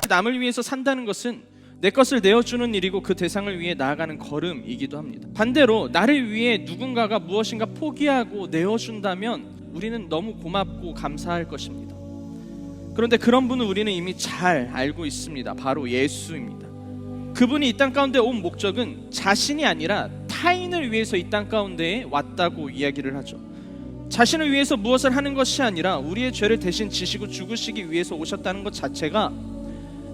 남을 위해서 산다는 것은 내 것을 내어주는 일이고 그 대상을 위해 나아가는 걸음이기도 합니다. 반대로 나를 위해 누군가가 무엇인가 포기하고 내어준다면 우리는 너무 고맙고 감사할 것입니다. 그런데 그런 분은 우리는 이미 잘 알고 있습니다. 바로 예수입니다. 그분이 이 땅 가운데 온 목적은 자신이 아니라 타인을 위해서 이 땅 가운데에 왔다고 이야기를 하죠. 자신을 위해서 무엇을 하는 것이 아니라 우리의 죄를 대신 지시고 죽으시기 위해서 오셨다는 것 자체가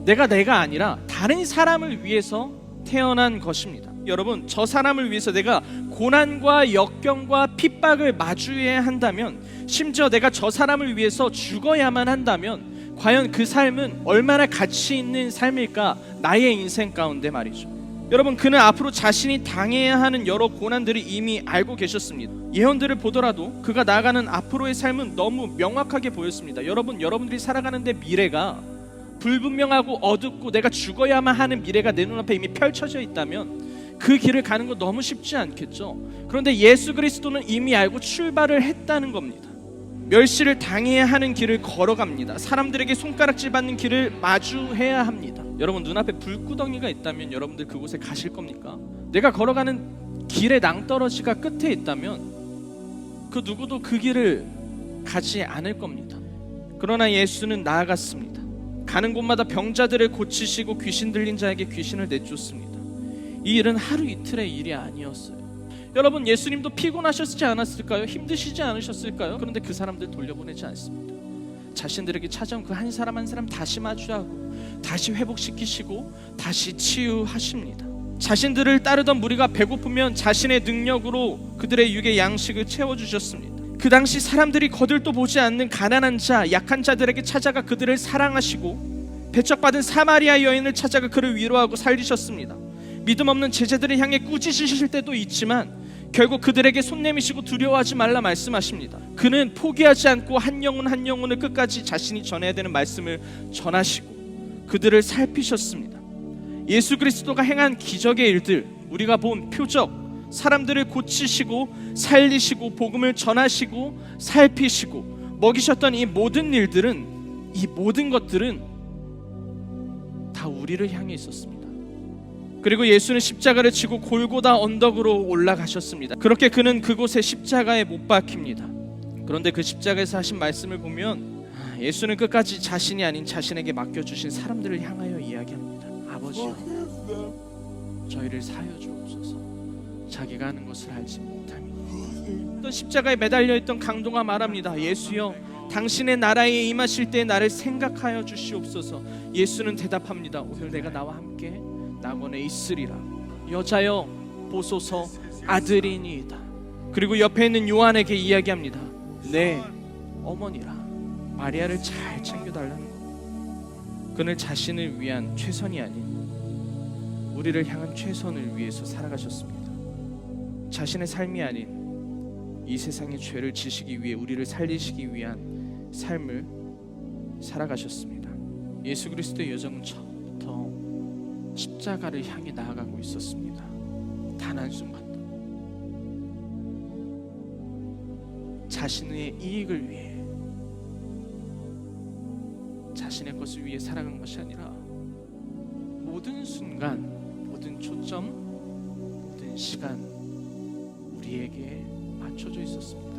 내가 아니라 다른 사람을 위해서 태어난 것입니다. 여러분, 저 사람을 위해서 내가 고난과 역경과 핍박을 마주해야 한다면, 심지어 내가 저 사람을 위해서 죽어야만 한다면 과연 그 삶은 얼마나 가치 있는 삶일까? 나의 인생 가운데 말이죠. 여러분, 그는 앞으로 자신이 당해야 하는 여러 고난들을 이미 알고 계셨습니다. 예언들을 보더라도 그가 나아가는 앞으로의 삶은 너무 명확하게 보였습니다. 여러분들이 살아가는데 미래가 불분명하고 어둡고 내가 죽어야만 하는 미래가 내 눈앞에 이미 펼쳐져 있다면 그 길을 가는 거 너무 쉽지 않겠죠. 그런데 예수 그리스도는 이미 알고 출발을 했다는 겁니다. 멸시를 당해야 하는 길을 걸어갑니다. 사람들에게 손가락질 받는 길을 마주해야 합니다. 여러분, 눈앞에 불구덩이가 있다면 여러분들 그곳에 가실 겁니까? 내가 걸어가는 길의 낭떠러지가 끝에 있다면 그 누구도 그 길을 가지 않을 겁니다. 그러나 예수는 나아갔습니다. 가는 곳마다 병자들을 고치시고 귀신 들린 자에게 귀신을 내쫓습니다. 이 일은 하루 이틀의 일이 아니었어요. 여러분, 예수님도 피곤하셨지 않았을까요? 힘드시지 않으셨을까요? 그런데 그 사람들 돌려보내지 않습니다. 자신들에게 찾아온 그 한 사람 한 사람 다시 마주하고 다시 회복시키시고 다시 치유하십니다. 자신들을 따르던 무리가 배고프면 자신의 능력으로 그들의 육의 양식을 채워주셨습니다. 그 당시 사람들이 거들떠 보지 않는 가난한 자, 약한 자들에게 찾아가 그들을 사랑하시고 배척받은 사마리아 여인을 찾아가 그를 위로하고 살리셨습니다. 믿음 없는 제자들을 향해 꾸짖으실 때도 있지만 결국 그들에게 손 내미시고 두려워하지 말라 말씀하십니다. 그는 포기하지 않고 한 영혼 한 영혼을 끝까지 자신이 전해야 되는 말씀을 전하시고 그들을 살피셨습니다. 예수 그리스도가 행한 기적의 일들, 우리가 본 표적, 사람들을 고치시고 살리시고 복음을 전하시고 살피시고 먹이셨던 이 모든 일들은, 이 모든 것들은 다 우리를 향해 있었습니다. 그리고 예수는 십자가를 지고 골고다 언덕으로 올라가셨습니다. 그렇게 그는 그곳에 십자가에 못 박힙니다. 그런데 그 십자가에서 하신 말씀을 보면 예수는 끝까지 자신이 아닌 자신에게 맡겨주신 사람들을 향하여 이야기합니다. 아버지여, 저희를 사여 주옵소서. 자기가 하는 것을 알지 못함이니. 십자가에 매달려 있던 강도가 말합니다. 예수여, 당신의 나라에 임하실 때 나를 생각하여 주시옵소서. 예수는 대답합니다. 오늘 내가 나와 함께 낙원에 있으리라. 여자여, 보소서, 아들이니이다. 그리고 옆에 있는 요한에게 이야기합니다. 내 어머니라. 마리아를 잘 챙겨달라는 것. 그는 자신을 위한 최선이 아닌 우리를 향한 최선을 위해서 살아가셨습니다. 자신의 삶이 아닌 이 세상의 죄를 지시기 위해 우리를 살리시기 위한 삶을 살아가셨습니다. 예수 그리스도의 여정은 처음부터 십자가를 향해 나아가고 있었습니다. 단 한순간도 자신의 이익을 위해, 자신의 것을 위해 살아간 것이 아니라 모든 순간, 모든 초점, 모든 시간 우리에게 맞춰져 있었습니다.